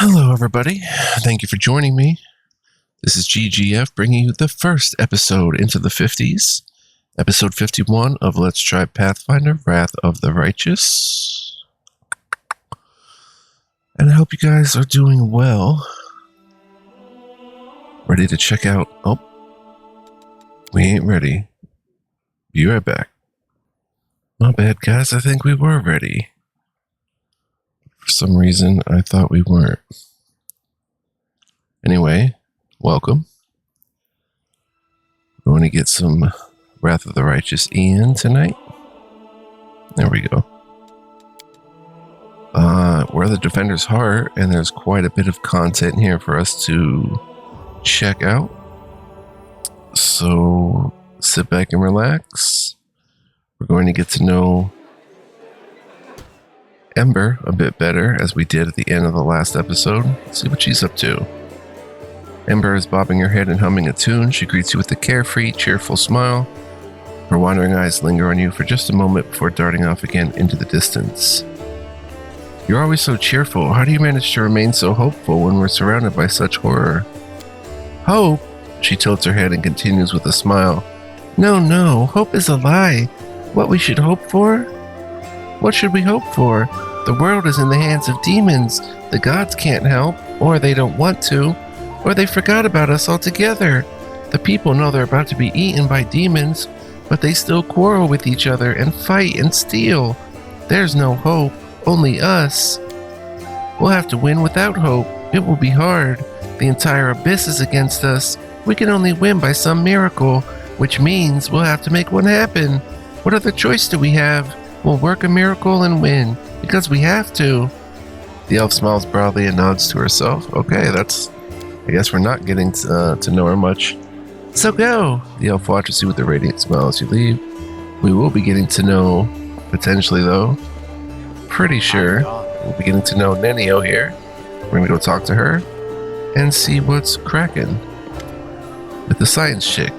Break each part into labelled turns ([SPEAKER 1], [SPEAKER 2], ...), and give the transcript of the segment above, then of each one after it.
[SPEAKER 1] Hello, everybody. Thank you for joining me. This is GGF bringing you the first episode into the 50s, episode 51 of Let's Try Pathfinder, Wrath of the Righteous. And I hope you guys are doing well. Ready to check out... Oh, we ain't ready. Be right back. My bad, guys. I think we were ready. For some reason, I thought we weren't. Anyway, welcome. We're going to get some Wrath of the Righteous in tonight. There we go. We're the Defender's Heart, and there's quite a bit of content here for us to check out. So, sit back and relax. We're going to get to know Ember a bit better, as we did at the end of the last episode. Let's see what she's up to. Ember is bobbing her head and humming a tune. She greets you with a carefree, cheerful smile. Her wandering eyes linger on you for just a moment before darting off again into the distance. You're always so cheerful. How do you manage to remain so hopeful when we're surrounded by such horror? Hope? She tilts her head and continues with a smile. No, hope is a lie. What we should hope for? What should we hope for? The world is in the hands of demons. The gods can't help, or they don't want to, or they forgot about us altogether. The people know they're about to be eaten by demons, but they still quarrel with each other and fight and steal. There's no hope, only us. We'll have to win without hope. It will be hard. The entire abyss is against us. We can only win by some miracle, which means we'll have to make one happen. What other choice do we have? We'll work a miracle and win, because we have to. The elf smiles broadly and nods to herself. Okay, I guess we're not getting to know her much. So go! The elf watches you with a radiant smile as you leave. We will be getting to know, potentially though, pretty sure, we'll be getting to know Nenio here. We're going to go talk to her and see what's cracking with the science chick.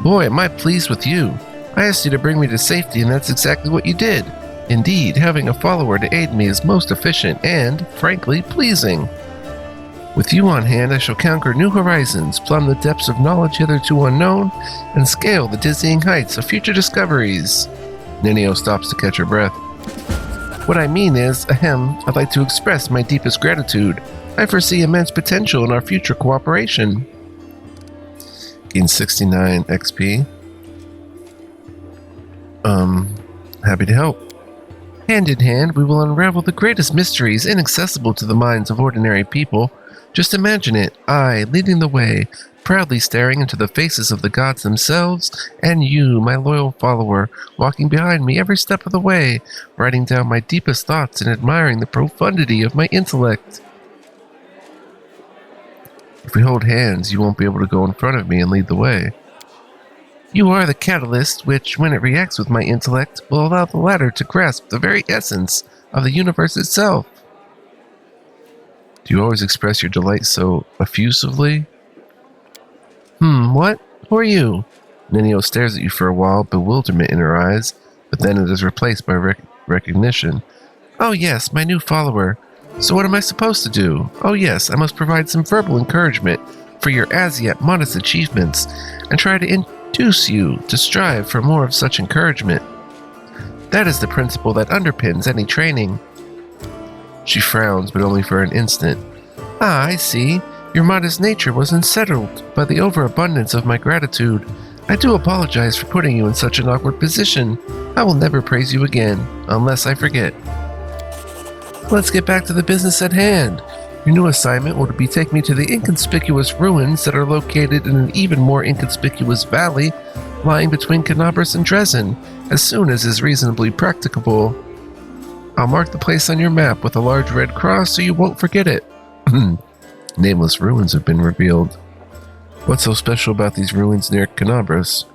[SPEAKER 1] Boy, am I pleased with you. I asked you to bring me to safety, and that's exactly what you did. Indeed, having a follower to aid me is most efficient and, frankly, pleasing. With you on hand, I shall conquer new horizons, plumb the depths of knowledge hitherto unknown, and scale the dizzying heights of future discoveries. Nenio stops to catch her breath. What I mean is, I'd like to express my deepest gratitude. I foresee immense potential in our future cooperation. Gain 69 XP. Happy to help. Hand in hand, we will unravel the greatest mysteries inaccessible to the minds of ordinary people. Just imagine it, I leading the way, proudly staring into the faces of the gods themselves, and you, my loyal follower, walking behind me every step of the way, writing down my deepest thoughts and admiring the profundity of my intellect. If we hold hands, you won't be able to go in front of me and lead the way. You are the catalyst which, when it reacts with my intellect, will allow the latter to grasp the very essence of the universe itself. Do you always express your delight so effusively? What? Who are you? Nenio stares at you for a while, bewilderment in her eyes, but then it is replaced by recognition. Oh yes, my new follower. So what am I supposed to do? Oh yes, I must provide some verbal encouragement for your as yet modest achievements, and try to induce you to strive for more of such encouragement. That is the principle that underpins any training. She frowns, but only for an instant. Ah, I see. Your modest nature was unsettled by the overabundance of my gratitude. I do apologize for putting you in such an awkward position. I will never praise you again, unless I forget. Let's get back to the business at hand. Your new assignment will be take me to the inconspicuous ruins that are located in an even more inconspicuous valley lying between Canabras and Dresden, as soon as is reasonably practicable. I'll mark the place on your map with a large red cross so you won't forget it. Nameless ruins have been revealed. What's so special about these ruins near Canabras?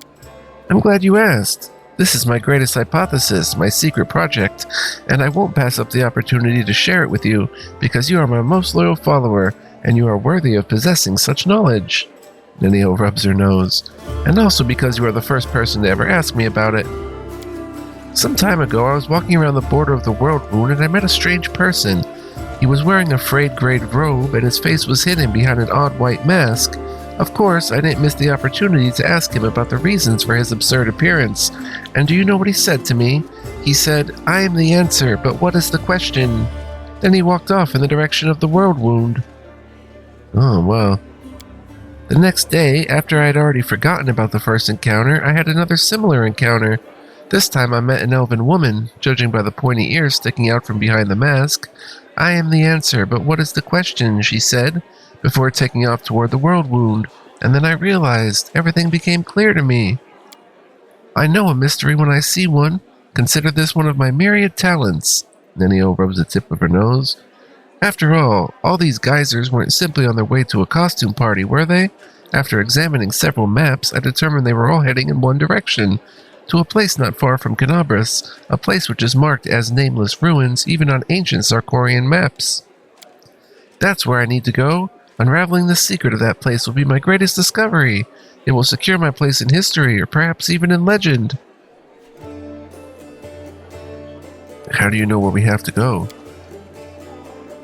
[SPEAKER 1] I'm glad you asked. This is my greatest hypothesis, my secret project, and I won't pass up the opportunity to share it with you because you are my most loyal follower and you are worthy of possessing such knowledge. Nenio rubs her nose. And also because you are the first person to ever ask me about it. Some time ago, I was walking around the border of the world rune and I met a strange person. He was wearing a frayed gray robe, and his face was hidden behind an odd white mask. Of course, I didn't miss the opportunity to ask him about the reasons for his absurd appearance. And do you know what he said to me? He said, "I am the answer, but what is the question?" Then he walked off in the direction of the world wound. Oh, wow. The next day, after I had already forgotten about the first encounter, I had another similar encounter. This time I met an elven woman, judging by the pointy ears sticking out from behind the mask. "I am the answer, but what is the question?" she said, before taking off toward the world wound. And then I realized everything became clear to me. I know a mystery when I see one. Consider this one of my myriad talents. Nenio rubs the tip of her nose. After all these geysers weren't simply on their way to a costume party, were they? After examining several maps, I determined they were all heading in one direction, to a place not far from Canabras, a place which is marked as nameless ruins even on ancient Sarkorian maps. That's where I need to go. Unraveling the secret of that place will be my greatest discovery. It will secure my place in history, or perhaps even in legend. How do you know where we have to go?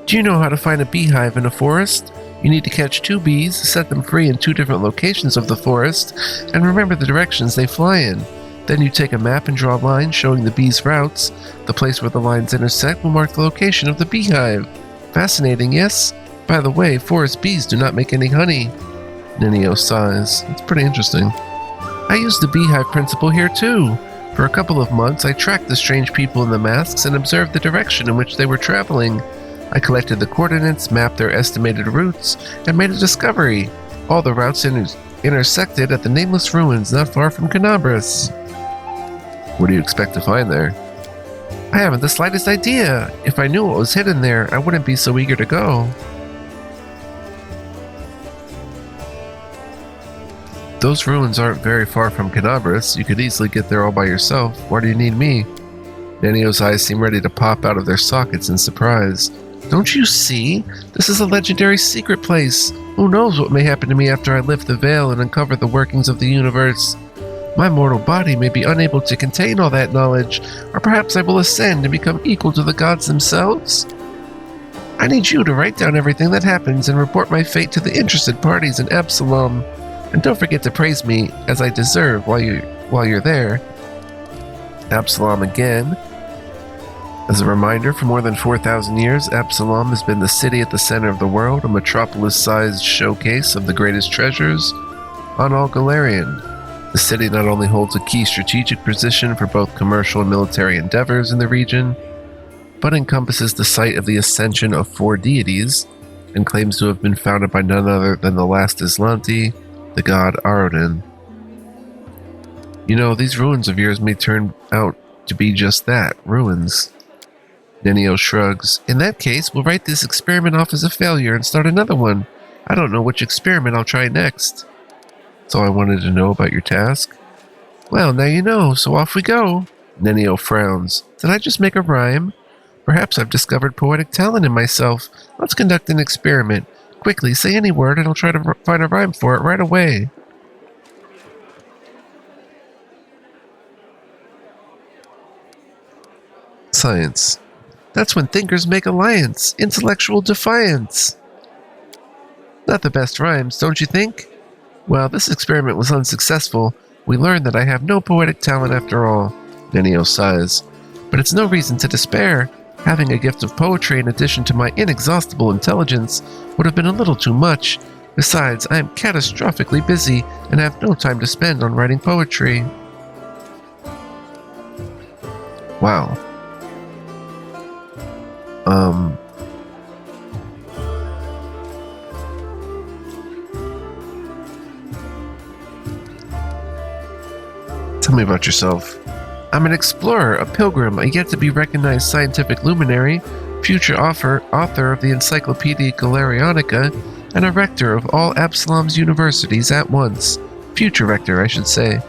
[SPEAKER 1] Do you know how to find a beehive in a forest? You need to catch 2 bees, set them free in 2 different locations of the forest, and remember the directions they fly in. Then you take a map and draw lines showing the bees' routes. The place where the lines intersect will mark the location of the beehive. Fascinating, yes? By the way, forest bees do not make any honey. Nenio sighs. It's pretty interesting. I used the beehive principle here too. For a couple of months, I tracked the strange people in the masks and observed the direction in which they were traveling. I collected the coordinates, mapped their estimated routes, and made a discovery. All the routes intersected at the nameless ruins not far from Canabras. What do you expect to find there? I haven't the slightest idea. If I knew what was hidden there, I wouldn't be so eager to go. Those ruins aren't very far from Canabras. You could easily get there all by yourself. Why do you need me? Nenio's eyes seem ready to pop out of their sockets in surprise. Don't you see? This is a legendary secret place. Who knows what may happen to me after I lift the veil and uncover the workings of the universe? My mortal body may be unable to contain all that knowledge, or perhaps I will ascend and become equal to the gods themselves. I need you to write down everything that happens and report my fate to the interested parties in Absalom. And don't forget to praise me as I deserve while you're there. Absalom again. As a reminder, for more than 4,000 years, Absalom has been the city at the center of the world, a metropolis-sized showcase of the greatest treasures on all Galarian. The city not only holds a key strategic position for both commercial and military endeavors in the region, but encompasses the site of the ascension of 4 deities, and claims to have been founded by none other than the last Islanti, the god Arodin. You know, these ruins of yours may turn out to be just that, ruins. Nenio shrugs. In that case, we'll write this experiment off as a failure and start another one. I don't know which experiment I'll try next. That's all I wanted to know about your task. Well, now you know, so off we go. Nenio frowns. Did I just make a rhyme? Perhaps I've discovered poetic talent in myself. Let's conduct an experiment. Quickly, say any word and I'll try to find a rhyme for it right away. Science. That's when thinkers make alliance. Intellectual defiance. Not the best rhymes, don't you think? Well, this experiment was unsuccessful. We learned that I have no poetic talent after all. Nenio sighs. But it's no reason to despair. Having a gift of poetry in addition to my inexhaustible intelligence would have been a little too much. Besides, I am catastrophically busy and have no time to spend on writing poetry. Wow. Tell me about yourself. I'm an explorer, a pilgrim, a yet-to-be-recognized scientific luminary, future author of the Encyclopedia Galarianica, and a rector of all Absalom's universities at once. Future rector, I should say.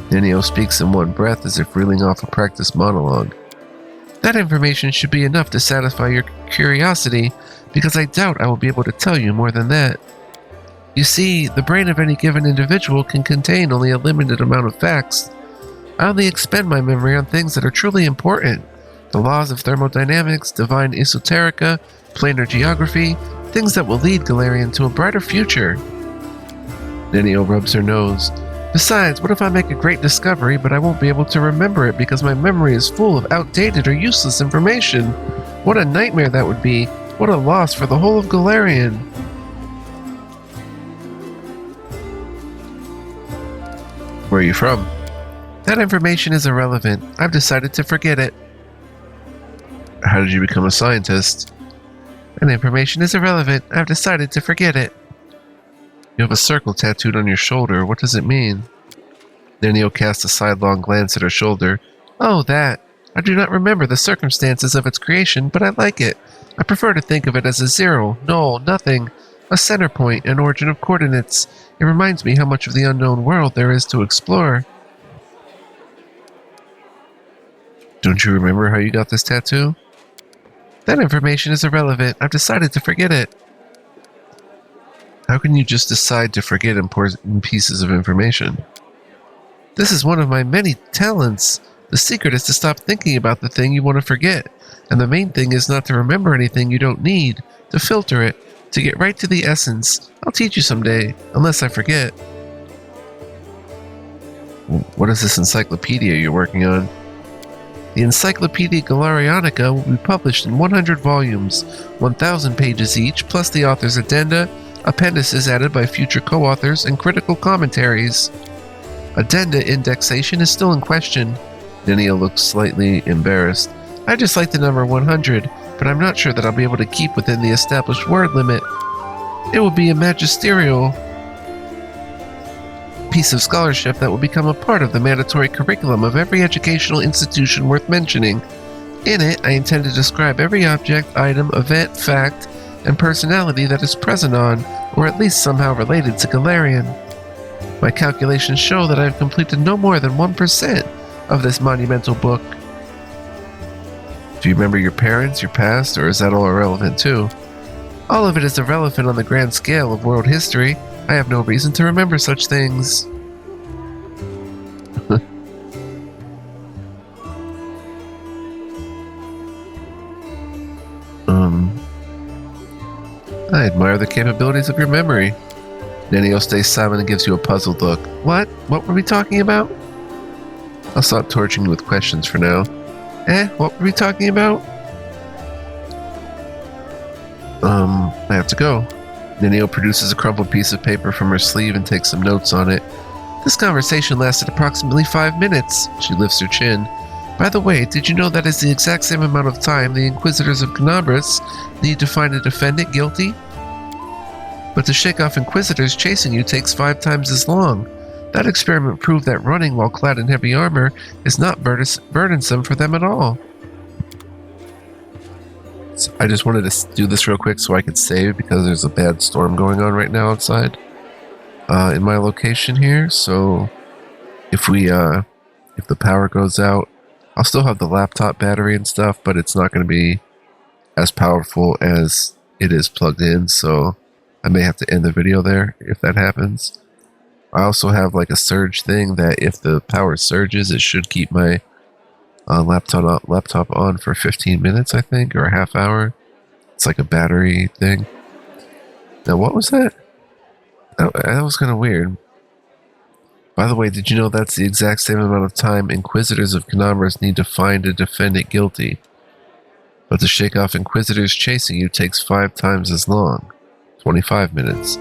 [SPEAKER 1] Nenio speaks in one breath as if reeling off a practice monologue. That information should be enough to satisfy your curiosity, because I doubt I will be able to tell you more than that. You see, the brain of any given individual can contain only a limited amount of facts. I only expend my memory on things that are truly important. The laws of thermodynamics, divine esoterica, planar geography, things that will lead Galarian to a brighter future. Nenio rubs her nose. Besides, what if I make a great discovery, but I won't be able to remember it because my memory is full of outdated or useless information? What a nightmare that would be. What a loss for the whole of Galarian. Where are you from? That information is irrelevant. I've decided to forget it. How did you become a scientist? That information is irrelevant. I've decided to forget it. You have a circle tattooed on your shoulder. What does it mean? Nenio casts a sidelong glance at her shoulder. Oh, that. I do not remember the circumstances of its creation, but I like it. I prefer to think of it as a zero, null, nothing, a center point, an origin of coordinates. It reminds me how much of the unknown world there is to explore. Don't you remember how you got this tattoo? That information is irrelevant. I've decided to forget it. How can you just decide to forget important pieces of information? This is one of my many talents. The secret is to stop thinking about the thing you want to forget. And the main thing is not to remember anything you don't need, to filter it, to get right to the essence. I'll teach you someday, unless I forget. What is this encyclopedia you're working on? The Encyclopedia Galarianica will be published in 100 volumes, 1,000 pages each, plus the author's addenda, appendices added by future co-authors, and critical commentaries. Addenda indexation is still in question. Nenio looks slightly embarrassed. I just like the number 100, but I'm not sure that I'll be able to keep within the established word limit. It will be a magisterial piece of scholarship that will become a part of the mandatory curriculum of every educational institution worth mentioning. In it, I intend to describe every object, item, event, fact, and personality that is present on, or at least somehow related to Galarian. My calculations show that I have completed no more than 1% of this monumental book. Do you remember your parents, your past, or is that all irrelevant too? All of it is irrelevant on the grand scale of world history. I have no reason to remember such things. I admire the capabilities of your memory. Nenio stays silent and gives you a puzzled look. What? What were we talking about? I'll stop torturing you with questions for now. What were we talking about? I have to go. Nenio produces a crumpled piece of paper from her sleeve and takes some notes on it. This conversation lasted approximately 5 minutes. She lifts her chin. By the way, did you know that is the exact same amount of time the Inquisitors of Canabras need to find a defendant guilty? But to shake off Inquisitors chasing you takes 5 times as long. That experiment proved that running while clad in heavy armor is not burdensome for them at all. So I just wanted to do this real quick so I could save because there's a bad storm going on right now outside in my location here. So if the power goes out, I'll still have the laptop battery and stuff, but it's not going to be as powerful as it is plugged in. So I may have to end the video there if that happens. I also have like a surge thing that if the power surges, it should keep my laptop on for 15 minutes, I think, or a half hour. It's like a battery thing. Now, what was that? That was kind of weird. By the way, did you know that's the exact same amount of time Inquisitors of Canabras need to find a defendant guilty? But to shake off Inquisitors chasing you takes 5 times as long, 25 minutes.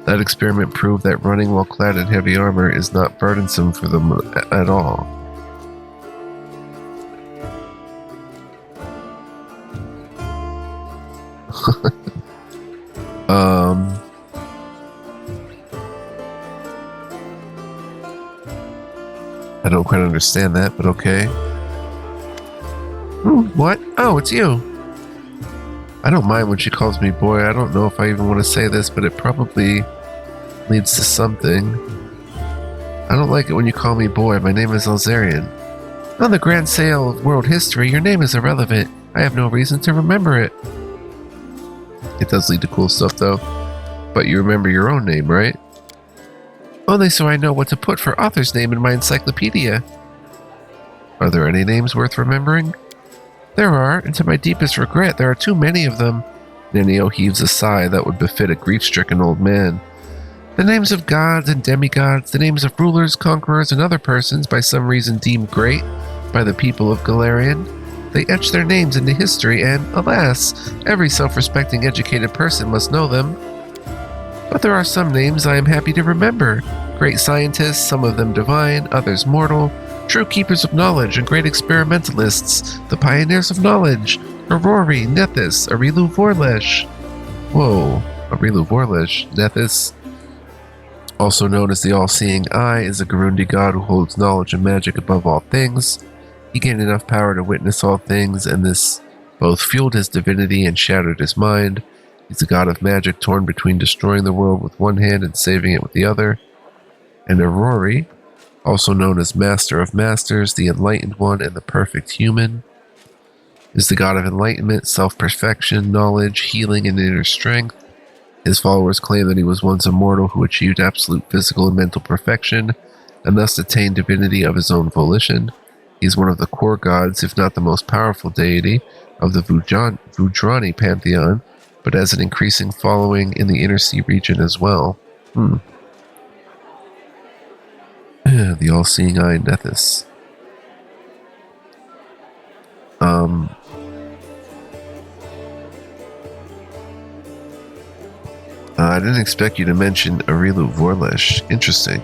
[SPEAKER 1] That experiment proved that running while clad in heavy armor is not burdensome for them at all. I don't quite understand that, but okay. What? Oh, it's you. I don't mind when she calls me boy. I don't know if I even want to say this, but it probably leads to something. I don't like it when you call me boy. My name is Elzarian. On the grand scale of world history, your name is irrelevant. I have no reason to remember it. It does lead to cool stuff, though. But you remember your own name, right? Only so I know what to put for author's name in my encyclopedia. Are there any names worth remembering? There are, and to my deepest regret, there are too many of them. Nenio heaves a sigh that would befit a grief-stricken old man. The names of gods and demigods, the names of rulers, conquerors, and other persons by some reason deemed great by the people of Galarian. They etch their names into history and, alas, every self-respecting educated person must know them. But there are some names I am happy to remember. Great scientists, some of them divine, others mortal, true keepers of knowledge and great experimentalists, the pioneers of knowledge, Aurori, Nethys, Arilu Vorlesh. Whoa, Arilu Vorlesh, Nethys. Also known as the All-Seeing Eye, is a Garundi god who holds knowledge and magic above all things. He gained enough power to witness all things, and this both fueled his divinity and shattered his mind. He's a god of magic torn between destroying the world with one hand and saving it with the other. And Aurori, also known as Master of Masters, the Enlightened One, and the Perfect Human, is the god of enlightenment, self-perfection, knowledge, healing, and inner strength. His followers claim that he was once a mortal who achieved absolute physical and mental perfection, and thus attained divinity of his own volition. He is one of the core gods, if not the most powerful deity, of the Vudrani pantheon, but has an increasing following in the Inner Sea region as well. The All-Seeing Eye, Nethys. I didn't expect you to mention Arilu Vorlesh. Interesting.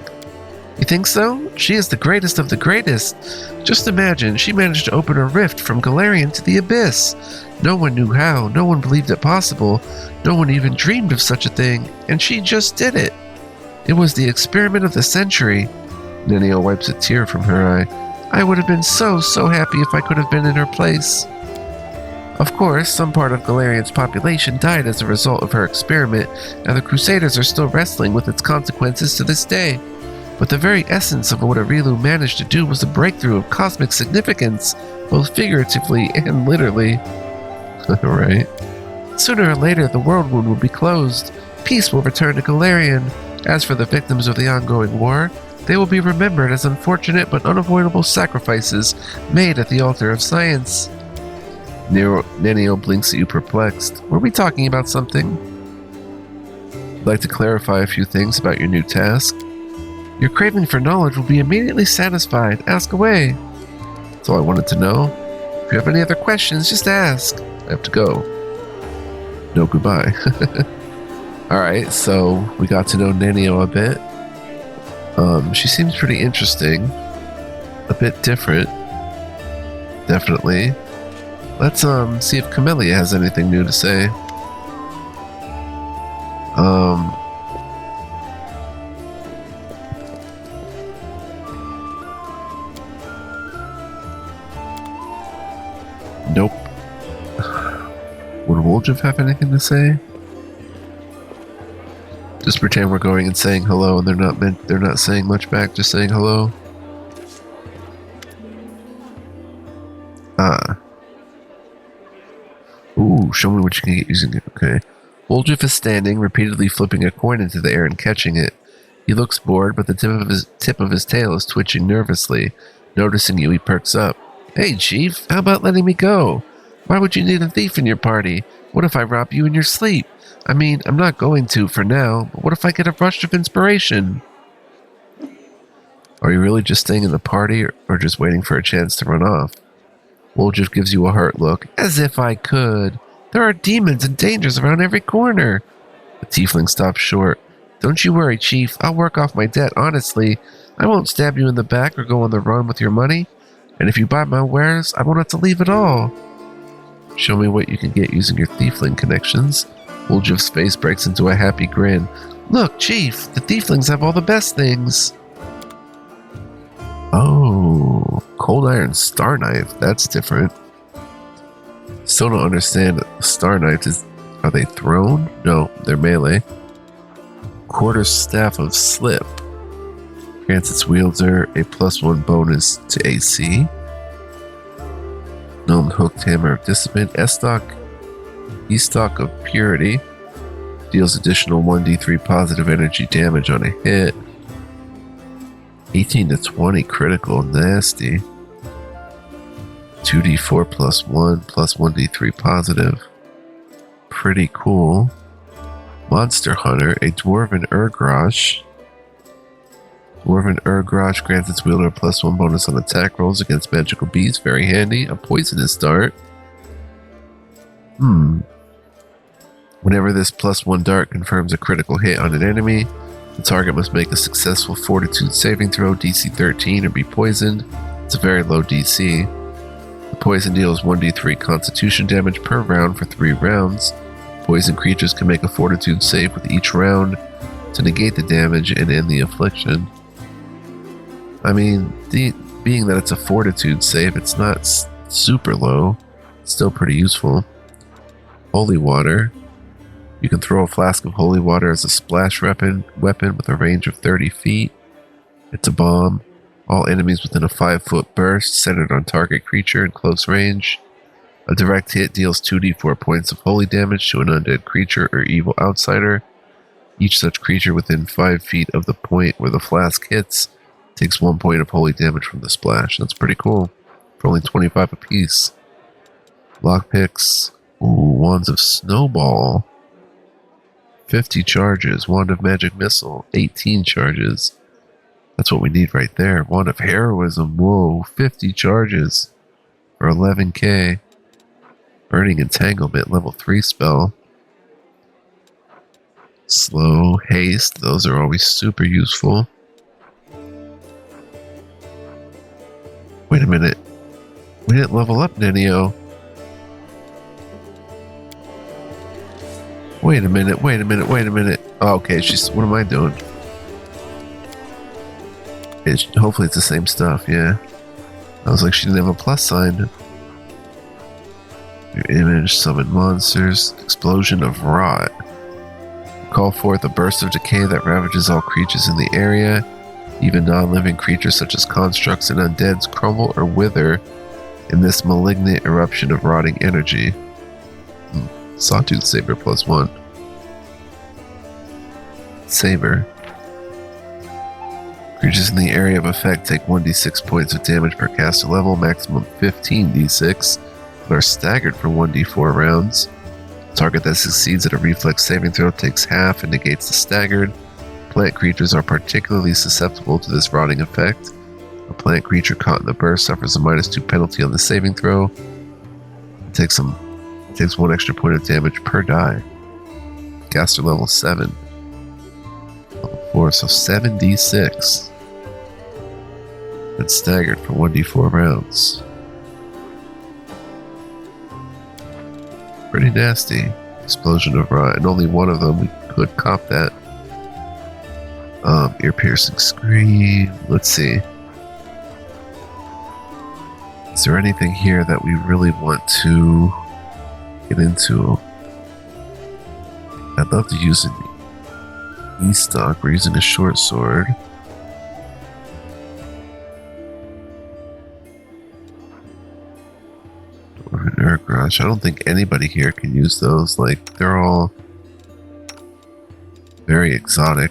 [SPEAKER 1] You think so? She is the greatest of the greatest. Just imagine, she managed to open a rift from Galarian to the Abyss. No one knew how, no one believed it possible, no one even dreamed of such a thing, and she just did it. It was the experiment of the century. Nenio wipes a tear from her eye. I would have been so happy if I could have been in her place. Of course, some part of Galarian's population died as a result of her experiment, and the Crusaders are still wrestling with its consequences to this day. But the very essence of what Arilu managed to do was a breakthrough of cosmic significance, both figuratively and literally. Right. Sooner or later, the world wound will be closed. Peace will return to Galarian. As for the victims of the ongoing war, they will be remembered as unfortunate but unavoidable sacrifices made at the altar of science. Nenio blinks at you perplexed. Were we talking about something? I'd like to clarify a few things about your new task. Your craving for knowledge will be immediately satisfied. Ask away. That's all I wanted to know. If you have any other questions, just ask. I have to go. No, goodbye. Alright, so we got to know Nenio a bit. She seems pretty interesting. A bit different. Definitely. Let's see if Camellia has anything new to say. Nope. Would Woljif have anything to say? Just pretend we're going and saying hello, and they're not saying much back, just saying hello. Ooh, show me what you can get using it. Okay. Woljif is standing, repeatedly flipping a coin into the air and catching it. He looks bored, but the tip of his tail is twitching nervously. Noticing you, he perks up. Hey, Chief, how about letting me go? Why would you need a thief in your party? What if I rob you in your sleep? I mean, I'm not going to for now, but what if I get a rush of inspiration? Are you really just staying in the party or just waiting for a chance to run off? Woljif gives you a hurt look. As if I could. There are demons and dangers around every corner. The tiefling stops short. Don't you worry, Chief. I'll work off my debt honestly. I won't stab you in the back or go on the run with your money. And if you buy my wares, I won't have to leave at all. Show me what you can get using your tiefling connections. Woljif's face breaks into a happy grin. Look, Chief, the tieflings have all the best things. Oh, cold iron star knife. That's different. Still don't understand. Star knife is. Are they thrown? No, they're melee. Quarter staff of slip. Grants its wielder a +1 bonus to AC. Gnome hooked hammer of dissipant. E-stock of purity. Deals additional 1d3 positive energy damage on a hit. 18 to 20 critical, nasty. 2d4 plus 1 plus 1d3 positive. Pretty cool. Monster Hunter, a Dwarven Urgrosh. Dwarven Urgrosh grants its wielder a +1 bonus on attack rolls against magical beasts. Very handy. A poisonous dart. Whenever this +1 dart confirms a critical hit on an enemy, the target must make a successful Fortitude saving throw, DC 13, or be poisoned. It's a very low DC. The poison deals 1d3 constitution damage per round for 3 rounds. Poison creatures can make a Fortitude save with each round to negate the damage and end the affliction. I mean, being that it's a Fortitude save, it's not super low. It's still pretty useful. Holy Water. You can throw a flask of holy water as a splash weapon with a range of 30 feet. It's a bomb. All enemies within a 5-foot burst, centered on target creature in close range. A direct hit deals 2d4 points of holy damage to an undead creature or evil outsider. Each such creature within 5 feet of the point where the flask hits takes 1 point of holy damage from the splash. That's pretty cool. For only 25 apiece. Lockpicks. Ooh, Wands of Snowball. 50 charges. Wand of Magic Missile. 18 charges. That's what we need right there. Wand of Heroism. Whoa, 50 charges. For 11k. Burning Entanglement. Level 3 spell. Slow. Haste. Those are always super useful. Wait a minute. We didn't level up Nenio. Wait a minute. Oh, okay, what am I doing? Hopefully it's the same stuff, yeah. I was like, she didn't have a plus sign. Your image, summon monsters, explosion of rot. Call forth a burst of decay that ravages all creatures in the area. Even non-living creatures such as constructs and undeads crumble or wither in this malignant eruption of rotting energy. Sawtooth Saber +1. Saber. Creatures in the area of effect take 1d6 points of damage per caster level, maximum 15d6, but are staggered for 1d4 rounds. Target that succeeds at a reflex saving throw takes half and negates the staggered. Plant creatures are particularly susceptible to this rotting effect. A plant creature caught in the burst suffers a -2 penalty on the saving throw. It takes 1 extra point of damage per die. Caster level 7. Level 4, so 7d6. It's staggered for 1d4 rounds. Pretty nasty. Explosion of rot, and only one of them, we could cop that. Ear-piercing scream. Let's see. Is there anything here that we really want to get into? I'd love to use an E-stock. We're using a short sword. Or an Urgrosh. I don't think anybody here can use those. Like, they're all very exotic.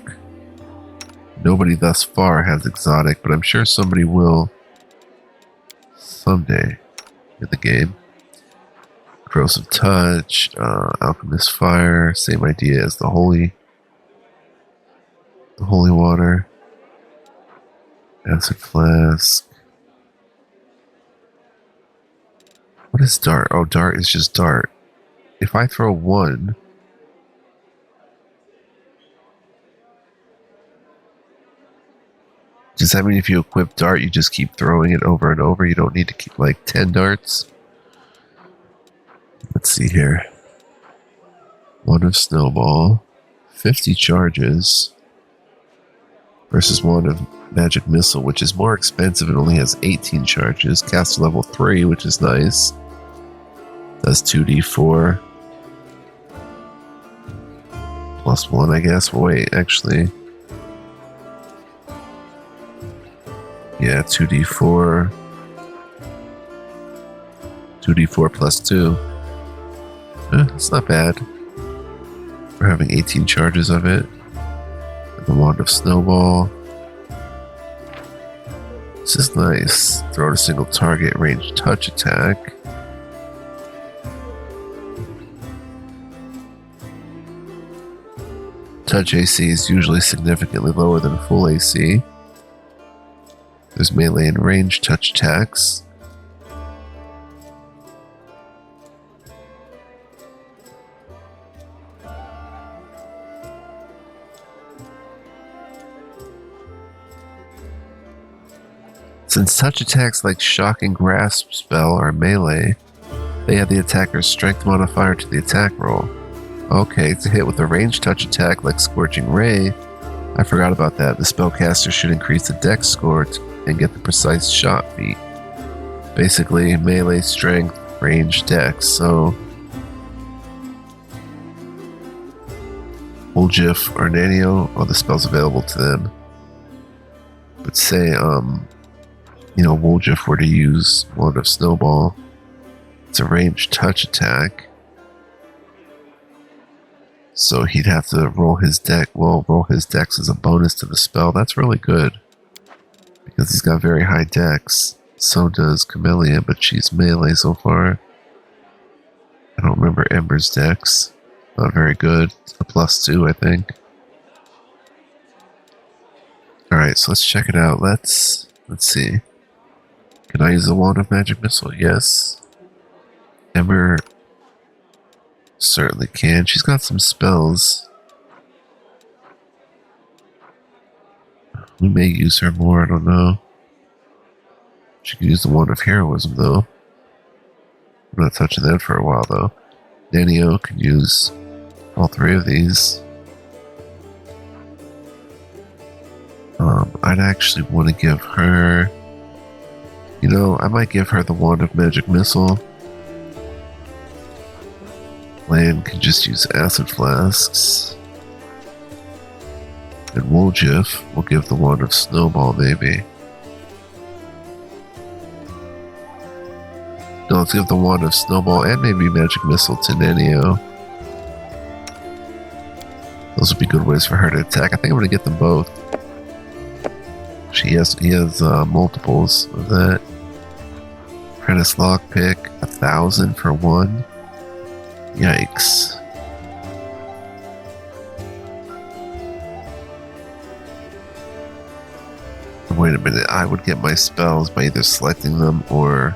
[SPEAKER 1] Nobody thus far has exotic, but I'm sure somebody will someday in the game. Corrosive Touch, Alchemist Fire, same idea as the Holy Water. Acid Flask. What is Dart? Oh, Dart is just Dart. If I throw 1... Does that mean if you equip Dart, you just keep throwing it over and over? You don't need to keep like 10 darts? Let's see here. Wand of Snowball. 50 charges. Versus Wand of Magic Missile, which is more expensive and only has 18 charges. Caster level 3, which is nice. Does 2d4. +1, I guess. Well, wait, actually... Yeah, 2d4. 2d4 +2. It's not bad. We're having 18 charges of it. The Wand of Snowball. This is nice. Throw at a single target, range touch attack. Touch AC is usually significantly lower than full AC. There's melee and range touch attacks. Since touch attacks like Shock and Grasp spell are melee, they add the attacker's strength modifier to the attack roll. Okay, to hit with a ranged touch attack like Scorching Ray, I forgot about that. The spellcaster should increase the dex score and get the precise shot feat. Basically, melee strength, ranged dex, so... Woljif or Nenio are the spells available to them. But say, Woljif were to use Wand of Snowball, it's a ranged touch attack. So he'd have to roll his dex. Well, roll his dex as a bonus to the spell. That's really good. Because he's got very high dex. So does Camellia, but she's melee so far. I don't remember Ember's dex. Not very good. It's a +2, I think. Alright, so let's check it out. Let's see. Can I use the Wand of Magic Missile? Yes. Ember certainly can. She's got some spells. We may use her more, I don't know. She could use the Wand of Heroism, though. I'm not touching that for a while, though. Nenio can use all three of these. I'd actually want to give her... I might give her the Wand of Magic Missile. Lan can just use acid flasks. And Woljif will give the Wand of Snowball, maybe. No, let's give the Wand of Snowball and maybe Magic Missile to Nenio. Those would be good ways for her to attack. I think I'm going to get them both. He has multiples of that. Apprentice Lockpick, 1,000 for one. Yikes. Wait a minute, I would get my spells by either selecting them or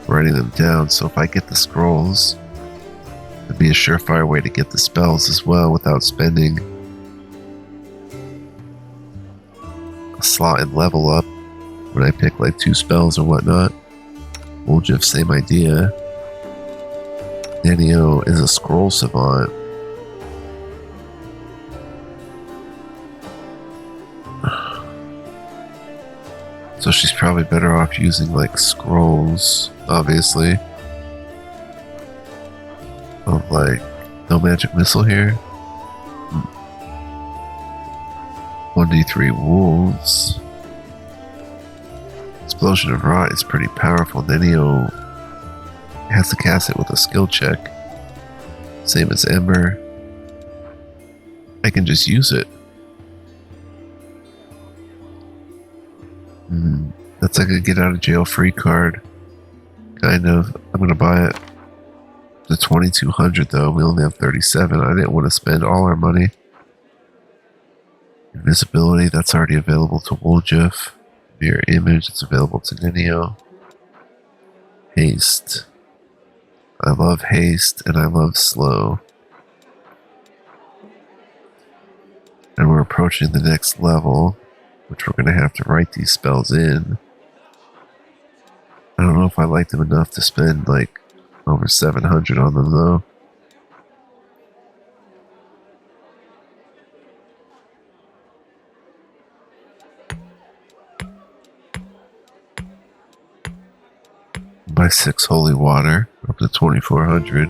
[SPEAKER 1] writing them down. So if I get the scrolls, it'd be a surefire way to get the spells as well without spending a slot and level up when I pick like 2 spells or whatnot. Woljif, same idea. Nenio is a scroll savant. So she's probably better off using like scrolls, obviously. Of like, no magic missile here. 1d3 wolves. Explosion of Rot is pretty powerful. Nenio has to cast it with a skill check. Same as Ember. I can just use it. That's like a get out of jail free card. Kind of. I'm going to buy it. The 2200 though. We only have 37. I didn't want to spend all our money. Invisibility, that's already available to Woljif. Mirror Image, it's available to Nenio. Haste. I love haste and I love slow. And we're approaching the next level, which we're going to have to write these spells in. I don't know if I like them enough to spend like over 700 on them though. Buy 6 holy water, up to 2400.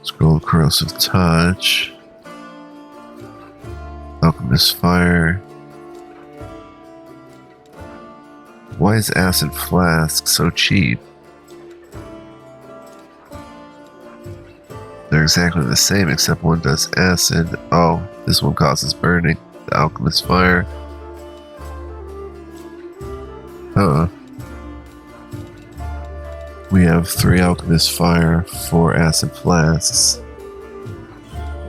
[SPEAKER 1] Scroll corrosive touch. Alchemist fire. Why is acid flask so cheap? They're exactly the same except one does acid. Oh, this one causes burning. The alchemist fire. Huh. We have 3 alchemist fire, 4 acid flasks.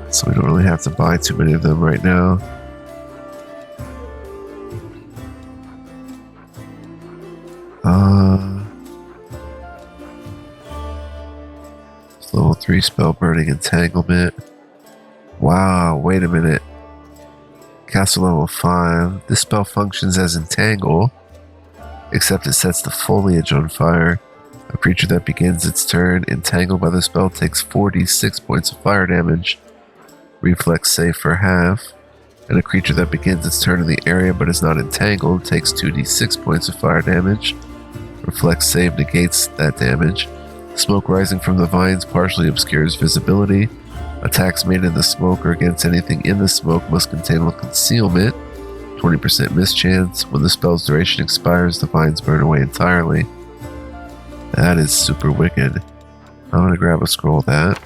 [SPEAKER 1] So we don't really have to buy too many of them right now. Level 3 spell burning entanglement. Wow, wait a minute. Castle level 5. This spell functions as entangle, except it sets the foliage on fire. A creature that begins its turn entangled by the spell takes 46 points of fire damage. Reflex save for half. And a creature that begins its turn in the area but is not entangled takes 2d6 points of fire damage. Reflex save negates that damage. Smoke rising from the vines partially obscures visibility. Attacks made in the smoke or against anything in the smoke must contain concealment. 20% mischance. When the spell's duration expires, the vines burn away entirely. That is super wicked. I'm gonna grab a scroll of that.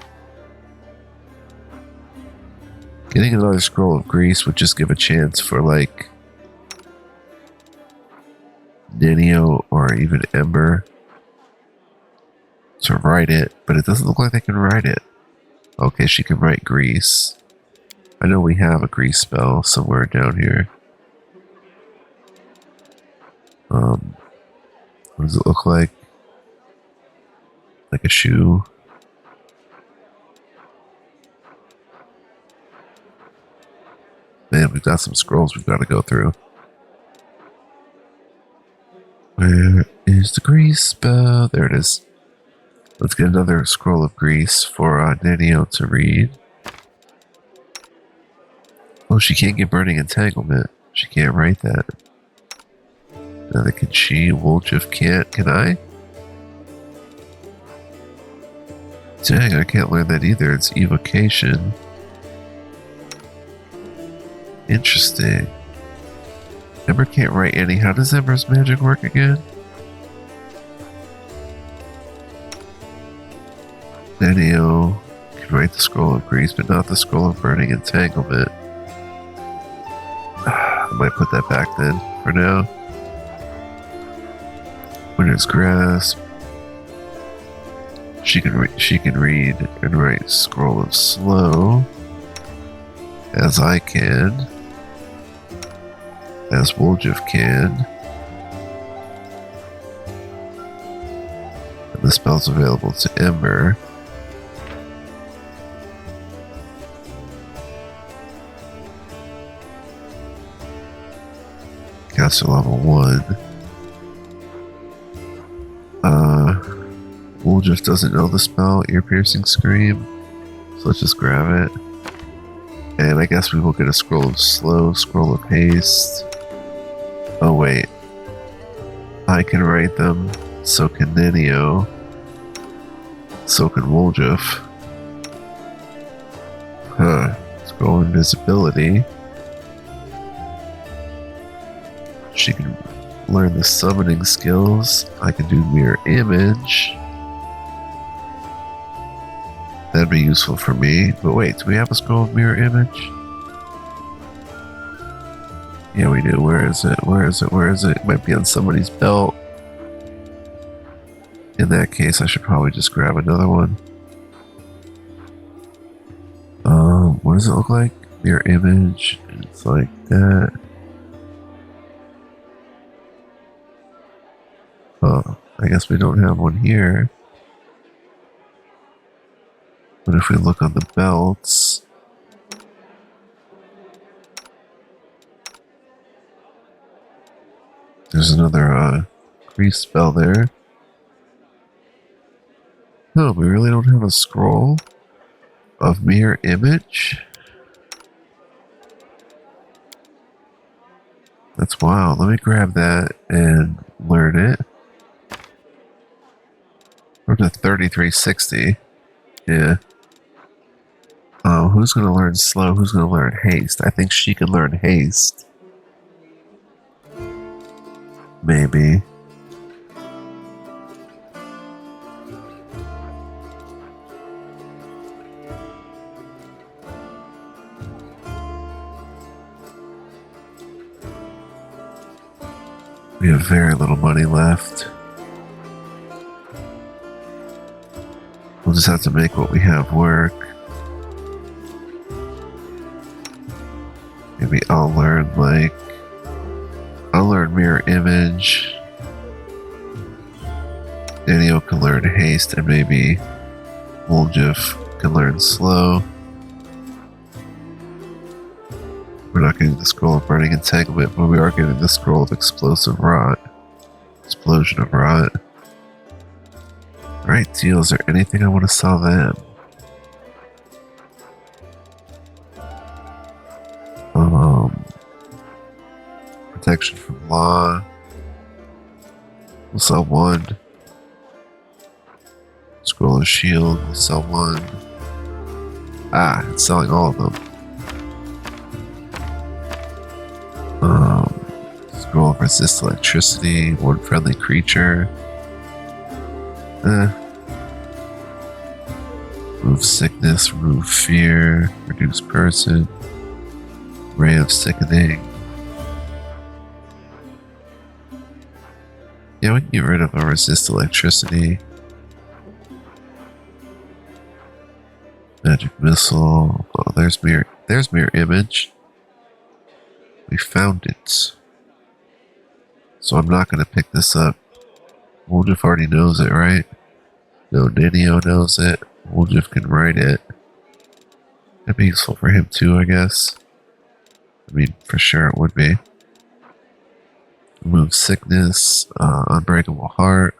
[SPEAKER 1] Getting another scroll of grease would just give a chance for like Nenio or even Ember to write it, but it doesn't look like they can write it. Okay, she can write grease. I know we have a grease spell somewhere down here. What does it look like? Like a shoe. Man, we've got some scrolls we've got to go through. Where is the grease spell? There it is. Let's get another scroll of grease for Nenio to read. Oh, she can't get burning entanglement. She can't write that. Neither can she. Woljif can't. Can I? Dang, I can't learn that either. It's evocation. Interesting. Ember can't write any. How does Ember's magic work again? Nenio can write the scroll of grease, but not the scroll of burning entanglement. I might put that back then, for now. Winter's grasp. She can read and write scroll of slow, as I can, as Woljif can. And the spell's available to Ember. Caster level 1. Woljif doesn't know the spell, ear piercing scream. So let's just grab it. And I guess we will get a scroll of slow, scroll of haste. Oh wait. I can write them. So can Nenio. So can Woljif. Huh. Scroll invisibility. She can learn the summoning skills. I can do mirror image. That'd be useful for me. But wait, do we have a scroll of mirror image? Yeah, we do. Where is it? Where is it? Where is it? It might be on somebody's belt. In that case, I should probably just grab another one. What does it look like? Mirror image. It's like that. Oh, I guess we don't have one here. But if we look on the belts, there's another grease spell there. No, we really don't have a scroll of mirror image. That's wild. Let me grab that and learn it. We're to 3360. Yeah. Oh, who's going to learn slow? Who's going to learn haste? I think she can learn haste. Maybe. We have very little money left. We'll just have to make what we have work. Maybe I'll learn mirror image. Nenio can learn haste, and maybe Woljif can learn slow. We're not getting the scroll of burning entanglement, but we are getting the scroll of explosive rot. Explosion of rot. Alright, deal. Is there anything I want to sell them? Protection from law. We'll sell one. Scroll of shield. We'll sell one. Ah, it's selling all of them. Scroll of resist electricity. One friendly creature. Remove sickness. Remove fear. Reduce person. Ray of sickening. Yeah, we can get rid of a resist electricity. Magic missile. Oh, there's mirror image. We found it. So I'm not going to pick this up. Woljif already knows it, right? No, Nenio knows it. Woljif can write it. That'd be useful for him too, I guess. I mean, for sure it would be. Remove sickness, unbreakable heart.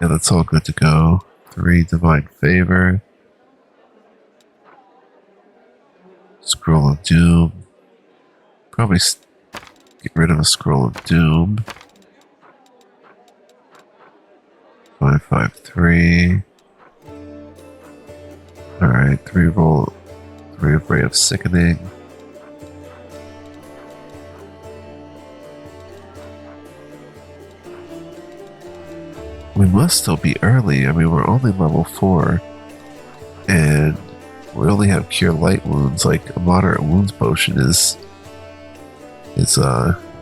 [SPEAKER 1] Yeah, that's all good to go. 3 divine favor. Scroll of doom. Probably get rid of a scroll of doom. 553. Alright, 3 of ray of sickening. We must still be early. I mean, we're only level 4. And we only have cure light wounds. Like, a moderate wounds potion is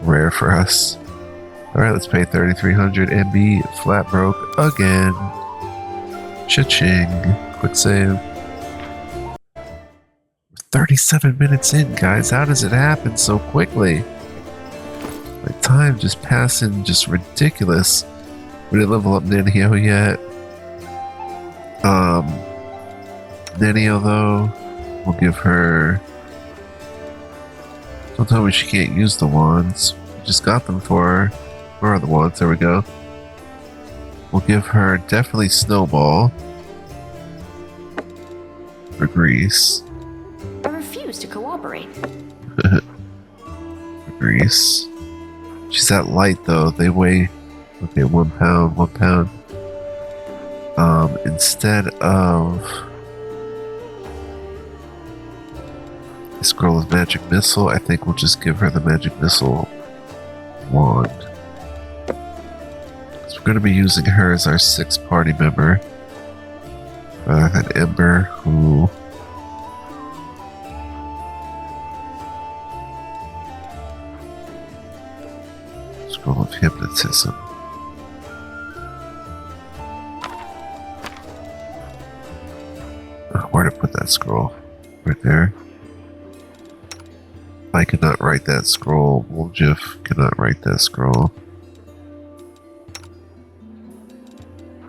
[SPEAKER 1] rare for us. Alright, let's pay 3,300 and be flat broke again. Cha-ching. Quick save. 37 minutes in, guys. How does it happen so quickly? Like, time just passing, just ridiculous. We didn't level up Nenio yet. Nenio, though, we'll give her... Don't tell me she can't use the wands. We just got them for her. Where are the wands? There we go. We'll give her definitely Snowball. For Grease.
[SPEAKER 2] I refuse to cooperate.
[SPEAKER 1] For Grease. She's that light, though. They weigh... Okay, 1 pound, 1 pound. Instead of a scroll of magic missile, I think we'll just give her the magic missile wand. So we're going to be using her as our 6th party member, rather than Ember, who scroll of hypnotism. Where to put that scroll? Right there. I cannot write that scroll. Woljif cannot write that scroll.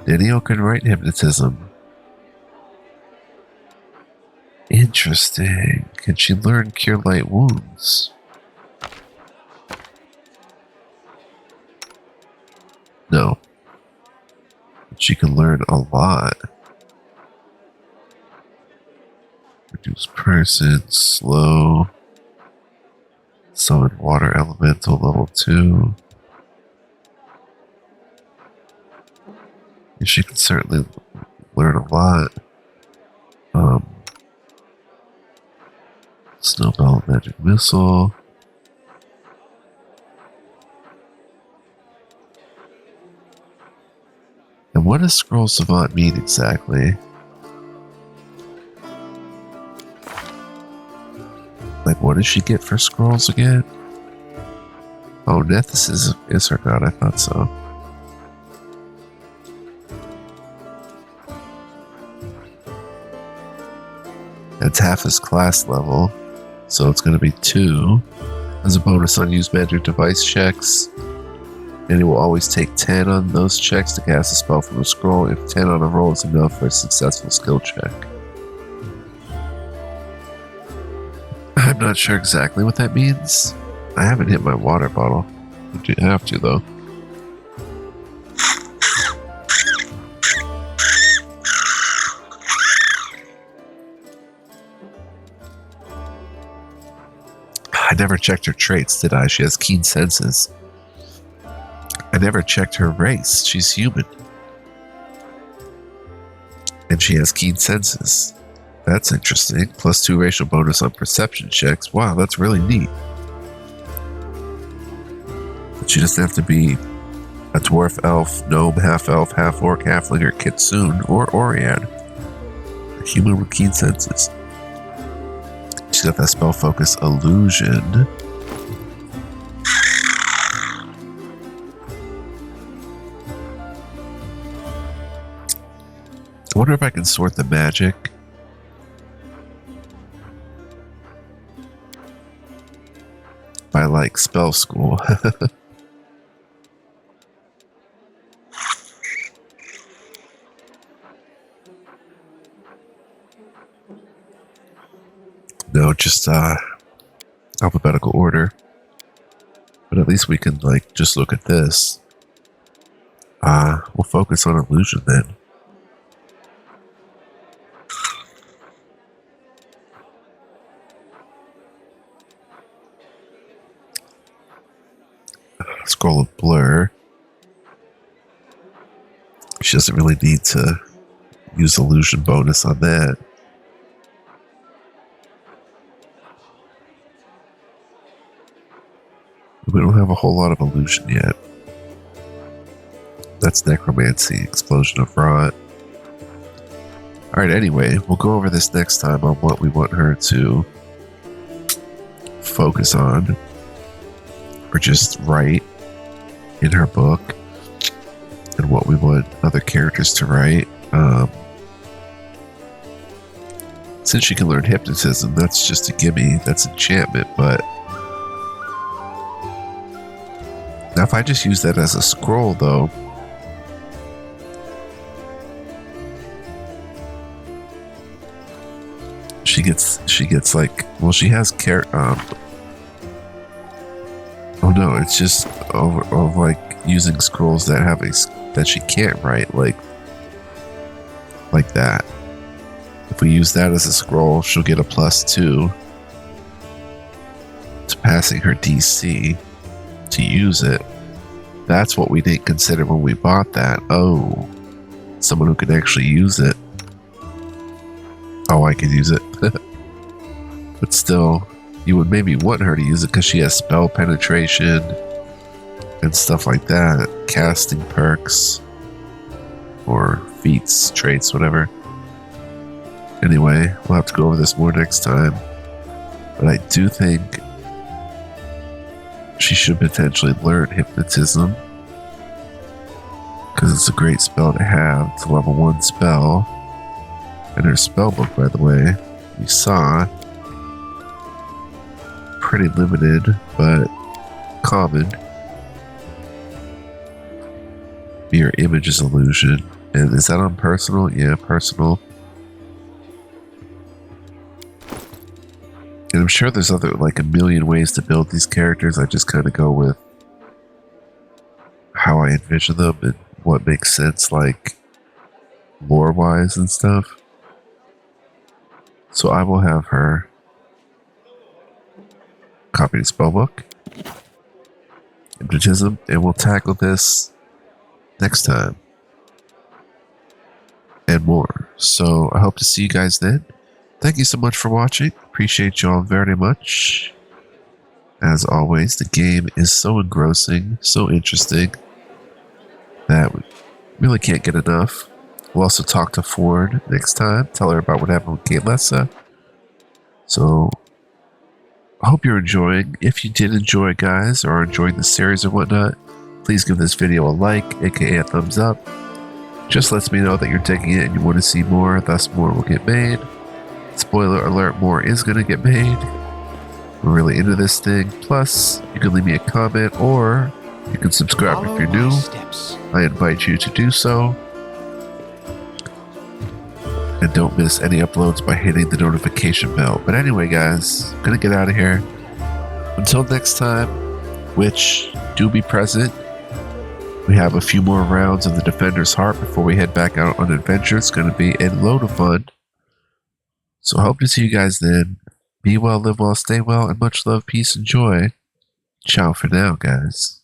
[SPEAKER 1] Nenio can write hypnotism. Interesting. Can she learn cure light wounds? No. But she can learn a lot. Reduce person, slow. Summon water elemental level 2. And she can certainly learn a lot. Snowball magic missile. And what does Scroll Savant mean exactly? Like, what did she get for Scrollz again? Oh, Nethys is her god. I thought so. That's half his class level, so it's going to be 2. As a bonus on use magic device checks, and it will always take 10 on those checks to cast a spell from a scroll if 10 on a roll is enough for a successful skill check. I'm not sure exactly what that means. I haven't hit my water bottle. I do have to, though. I never checked her traits, did I? She has keen senses. I never checked her race. She's human. And she has keen senses. That's interesting. +2 racial bonus on perception checks. Wow, that's really neat. But she doesn't have to be a dwarf, elf, gnome, half-elf, half-orc, halfling, or kitsune, or Oriad. A human with keen senses. She's got that spell focus illusion. I wonder if I can sort the magic. By like spell school. No, just alphabetical order. But at least we can like just look at this. We'll focus on illusion then. Scroll of blur. She doesn't really need to use illusion bonus on that. We don't have a whole lot of illusion yet. That's necromancy, explosion of rot. Alright, anyway, we'll go over this next time on what we want her to focus on. Or just write in her book. And what we want other characters to write. Since she can learn hypnotism, that's just a gimme. That's enchantment, but now if I just use that as a scroll, though, she gets like, well, she has oh no, it's just of like using scrolls that have that she can't write, like that. If we use that as a scroll, she'll get a +2 to passing her DC to use it. That's what we didn't consider when we bought that. Oh, someone who can actually use it. Oh, I could use it. But still, you would maybe want her to use it because she has spell penetration and stuff like that. Casting perks or feats, traits, whatever. Anyway, we'll have to go over this more next time. But I do think she should potentially learn hypnotism because it's a great spell to have. It's a level 1 spell. And her spell book, by the way, we saw, pretty limited, but common. Mirror image is illusion. And is that on personal? Yeah, personal. And I'm sure there's like a million ways to build these characters. I just kind of go with how I envision them and what makes sense, like lore-wise and stuff. So I will have her copy the spellbook, hypnotism, and we'll tackle this next time and more. So I hope to see you guys then. Thank you so much for watching. Appreciate you all very much. As always, the game is so engrossing, so interesting, that we really can't get enough. We'll also talk to Ford next time. Tell her about what happened with Kate Lessa. So, I hope you're enjoying. If you did enjoy, guys, or enjoyed the series or whatnot, please give this video a like, aka a thumbs up. Just lets me know that you're digging it and you want to see more, thus more will get made. Spoiler alert, more is going to get made. We're really into this thing. Plus, you can leave me a comment or you can subscribe if you're new. I invite you to do so. And don't miss any uploads by hitting the notification bell. But anyway, guys, I'm going to get out of here. Until next time, which do be present. We have a few more rounds of the Defender's Heart before we head back out on adventure. It's going to be a load of fun. So I hope to see you guys then. Be well, live well, stay well, and much love, peace, and joy. Ciao for now, guys.